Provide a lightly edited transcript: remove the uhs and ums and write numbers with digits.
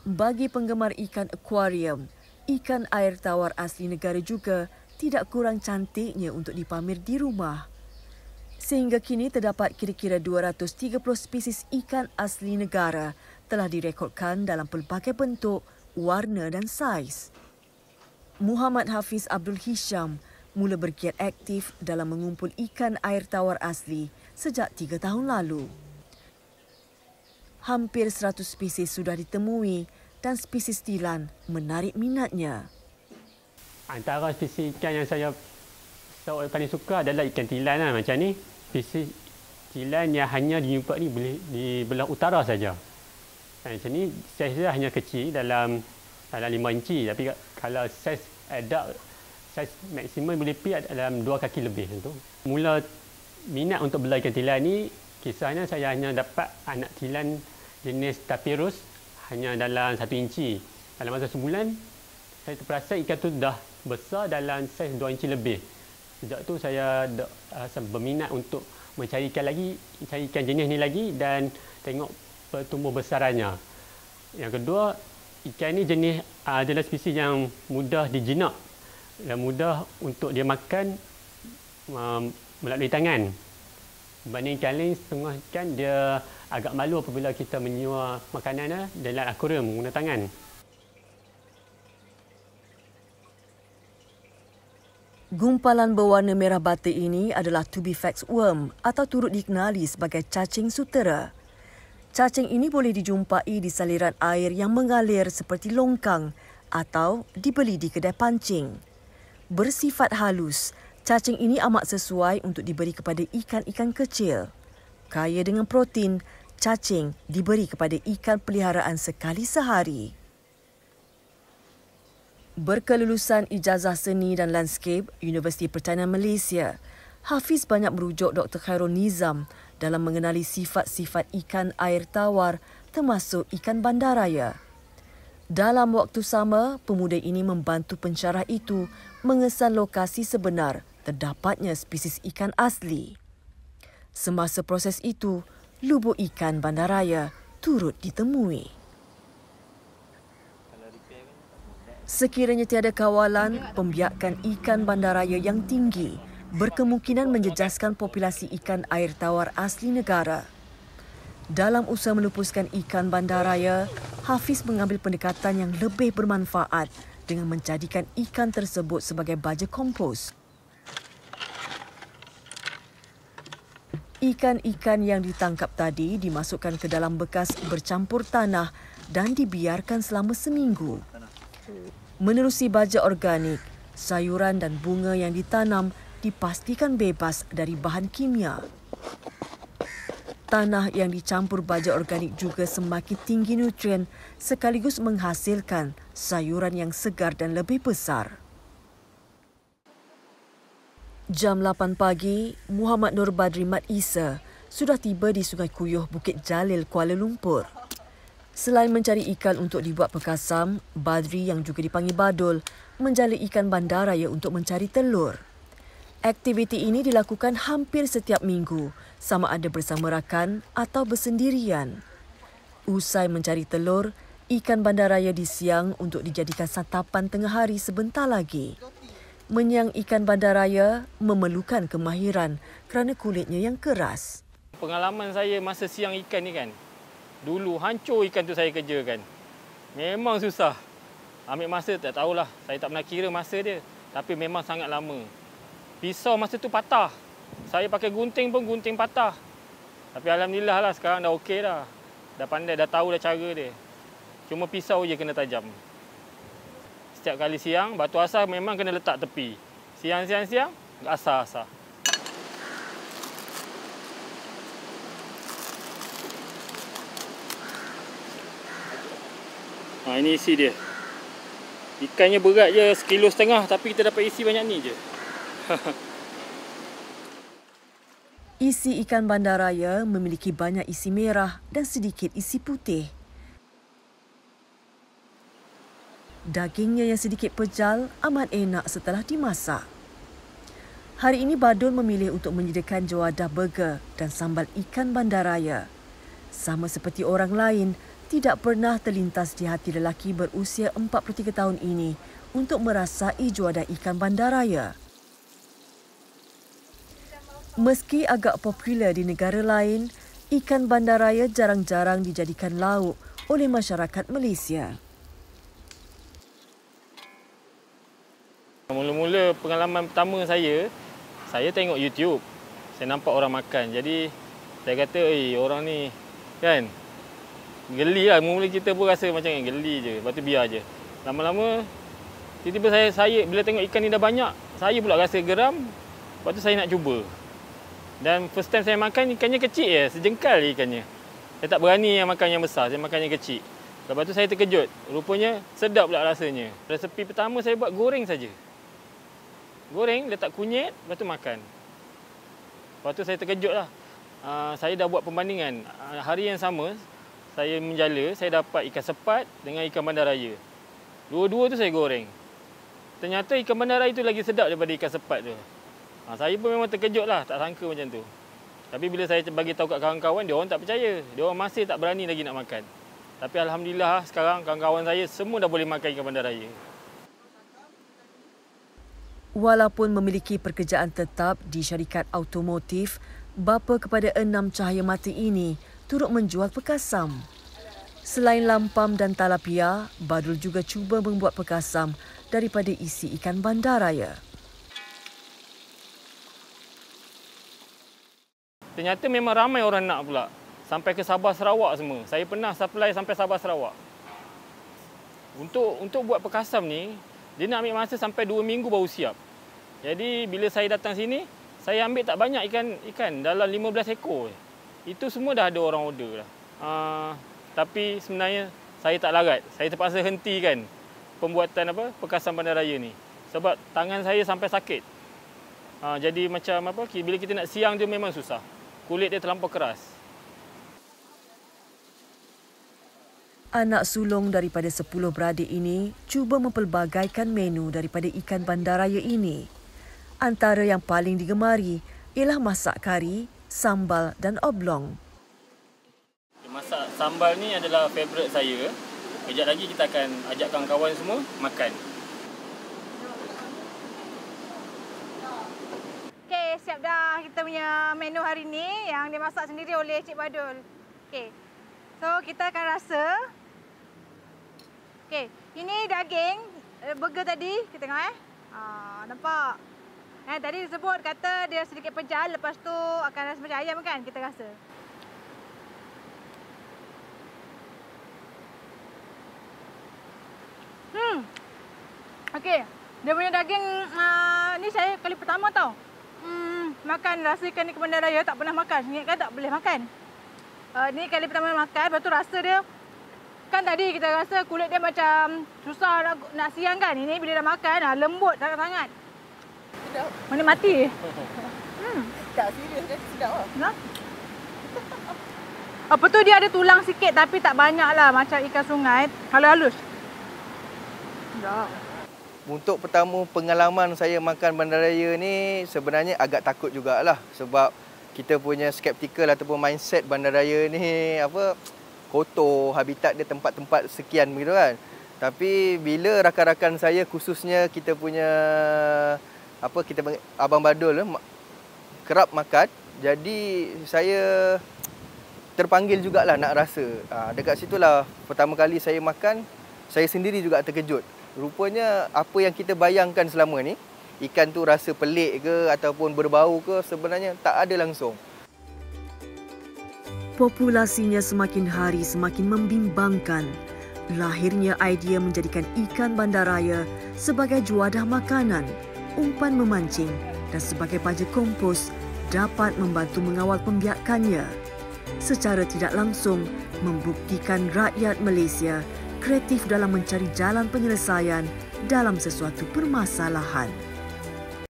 Bagi penggemar ikan akuarium, ikan air tawar asli negara juga tidak kurang cantiknya untuk dipamer di rumah. Sehingga kini terdapat kira-kira 230 spesies ikan asli negara telah direkodkan dalam pelbagai bentuk, warna dan saiz. Muhammad Hafiz Abdul Hisham mula bergiat aktif dalam mengumpul ikan air tawar asli sejak 3 tahun lalu. Hampir 100 spesies sudah ditemui dan spesies tilan menarik minatnya. Antara spesies ikan yang saya paling suka adalah ikan tilan lah, macam ni. Spesies tilan yang hanya dijumpa di belah utara saja. Macam ni saiz dia hanya kecil dalam 5 inci, tapi kalau saiz adult, saiz maksimum boleh pergi dalam 2 kaki lebih tu. Mula minat untuk bela ikan tilan ni, kisahnya saya hanya dapat anak tilan jenis tapirus hanya dalam 1 inci. Dalam masa sebulan, saya terperasan ikan tu dah besar dalam saiz 2 inci lebih. Sejak tu saya berminat untuk mencari ikan jenis ni lagi dan tengok pertumbuh besarannya. Yang kedua, ikan ni jenis adalah spesies yang mudah dijinak dan mudah untuk dia makan melalui tangan. Berbanding ikan lain, setengah ikan dia agak malu apabila kita menyua makanannya dalam akuarium menggunakan tangan. Gumpalan berwarna merah bata ini adalah tubifax worm atau turut dikenali sebagai cacing sutera. Cacing ini boleh dijumpai di saliran air yang mengalir seperti longkang atau dibeli di kedai pancing. Bersifat halus, cacing ini amat sesuai untuk diberi kepada ikan-ikan kecil. Kaya dengan protein, cacing diberi kepada ikan peliharaan sekali sehari. Berkelulusan ijazah seni dan landscape Universiti Pertanian Malaysia, Hafiz banyak merujuk Dr. Khairul Nizam dalam mengenali sifat-sifat ikan air tawar termasuk ikan bandaraya. Dalam waktu sama, pemuda ini membantu pensyarah itu mengesan lokasi sebenar terdapatnya spesies ikan asli. Semasa proses itu, lubuk ikan bandaraya turut ditemui. Sekiranya tiada kawalan, pembiakan ikan bandaraya yang tinggi berkemungkinan menjejaskan populasi ikan air tawar asli negara. Dalam usaha melupuskan ikan bandaraya, Hafiz mengambil pendekatan yang lebih bermanfaat dengan menjadikan ikan tersebut sebagai baja kompos. Ikan-ikan yang ditangkap tadi dimasukkan ke dalam bekas bercampur tanah dan dibiarkan selama seminggu. Menerusi baja organik, sayuran dan bunga yang ditanam dipastikan bebas dari bahan kimia. Tanah yang dicampur baja organik juga semakin tinggi nutrien sekaligus menghasilkan sayuran yang segar dan lebih besar. Jam 8 pagi, Muhammad Nur Badri Mat Isa sudah tiba di Sungai Kuyuh, Bukit Jalil, Kuala Lumpur. Selain mencari ikan untuk dibuat pekasam, Badri yang juga dipanggil Badul menjala ikan bandaraya untuk mencari telur. Aktiviti ini dilakukan hampir setiap minggu, sama ada bersama rakan atau bersendirian. Usai mencari telur, ikan bandaraya disiang untuk dijadikan santapan tengah hari sebentar lagi. Menyang ikan bandaraya memerlukan kemahiran kerana kulitnya yang keras. Pengalaman saya masa siang ikan ni kan, dulu hancur ikan tu saya kerjakan. Memang susah. Ambil masa tak tahulah, saya tak pernah kira masa dia. Tapi memang sangat lama. Pisau masa tu patah. Saya pakai gunting pun gunting patah. Tapi alhamdulillah lah sekarang dah okey dah. Dah pandai, dah tahu dah cara dia. Cuma pisau je kena tajam. Setiap kali siang, batu asar memang kena letak tepi. Siang-siang, asar-asar. Ini isi dia. Ikannya berat je 1,5 kilo tapi kita dapat isi banyak ni je. Isi ikan bandaraya memiliki banyak isi merah dan sedikit isi putih. Dagingnya yang sedikit pejal amat enak setelah dimasak. Hari ini Badul memilih untuk menyediakan jawadah burger dan sambal ikan bandaraya. sama seperti orang lain, tidak pernah terlintas di hati lelaki berusia 43 tahun ini untuk merasai juadah ikan bandaraya. Meski agak popular di negara lain, ikan bandaraya jarang-jarang dijadikan lauk oleh masyarakat Malaysia. Mula-mula pengalaman pertama saya tengok YouTube. Saya nampak orang makan. Jadi saya kata, orang ni kan geli lah. Mula kita pun rasa macam geli je. Lepas tu biar je. Lama-lama tiba-tiba saya bila tengok ikan ni dah banyak, saya pula rasa geram. Lepas tu saya nak cuba. Dan first time saya makan, ikannya kecil je, sejengkal ikannya. Saya tak berani makan yang besar, saya makan yang kecil. Lepas tu saya terkejut. Rupanya sedap pula rasanya. Resepi pertama saya buat goreng saja. Goreng, letak kunyit, lepas tu makan. Lepas tu saya terkejut lah. Saya dah buat perbandingan. Hari yang sama, saya menjala, saya dapat ikan sepat dengan ikan bandaraya. Dua-dua tu saya goreng. Ternyata ikan bandaraya tu lagi sedap daripada ikan sepat tu. Saya pun memang terkejut lah, tak sangka macam tu. Tapi bila saya bagi tahu kat kawan-kawan, dia orang tak percaya. Dia orang masih tak berani lagi nak makan. Tapi alhamdulillah sekarang kawan-kawan saya semua dah boleh makan ikan bandaraya. Walaupun memiliki pekerjaan tetap di syarikat automotif, bapa kepada 6 cahaya mata ini turut menjual pekasam. Selain lampam dan talapia, Badrul juga cuba membuat pekasam daripada isi ikan bandaraya. Ternyata memang ramai orang nak pula. Sampai ke Sabah Sarawak semua. Saya pernah supply sampai Sabah Sarawak. Untuk buat pekasam ni, dia nak ambil masa sampai 2 minggu baru siap. Jadi bila saya datang sini, saya ambil tak banyak ikan dalam 15 ekor. Itu semua dah ada orang order dah. Tapi sebenarnya saya tak larat. Saya terpaksa hentikan pembuatan pekasam bandaraya ni. Sebab tangan saya sampai sakit. Jadi macam bila kita nak siang dia memang susah. Kulit dia terlampau keras. Anak sulung daripada 10 beradik ini cuba mempelbagaikan menu daripada ikan bandaraya ini. Antara yang paling digemari ialah masak kari, sambal dan oblong. Masak sambal ni adalah favourite saya. Kejap lagi kita akan ajak kawan-kawan semua makan. Okey, siap dah kita punya menu hari ni yang dimasak sendiri oleh Cik Badul. Okey. So, kita akan rasa. Okey, ini daging burger tadi, kita tengok nampak. Tadi disebut kata dia sedikit pejal, lepas tu akan rasa macam ayam kan? Kita rasa. Okey, dia punya daging ni saya kali pertama tau. Makan rasa ikan ni ke bandaraya, tak pernah makan. Ingat kan tak boleh makan. Ni kali pertama makan, lepas tu rasa dia kan tadi kita rasa kulit dia macam susah nak siang kan. Ini bila dah makan lembut sangat-sangat. Sedap. Menikmati. Tak serius kan, sedap lah. Nah. Apa tu dia ada tulang sikit tapi tak banyak lah macam ikan sungai. Halus-halus. Sedap. Untuk pertama pengalaman saya makan bandaraya ni sebenarnya agak takut jugalah. Sebab kita punya skeptikal ataupun mindset bandaraya ni kotor, habitat dia tempat-tempat sekian begitu kan. Tapi bila rakan-rakan saya khususnya kita punya Abang Badul kerap makan, jadi saya terpanggil jugalah nak rasa. Dekat situlah pertama kali saya makan, saya sendiri juga terkejut. Rupanya apa yang kita bayangkan selama ni, ikan tu rasa pelik ke ataupun berbau ke, sebenarnya tak ada langsung. Populasinya semakin hari semakin membimbangkan. Lahirnya idea menjadikan ikan bandaraya sebagai juadah makanan, umpan memancing dan sebagai baja kompos dapat membantu mengawal pembiakannya. Secara tidak langsung membuktikan rakyat Malaysia kreatif dalam mencari jalan penyelesaian dalam sesuatu permasalahan.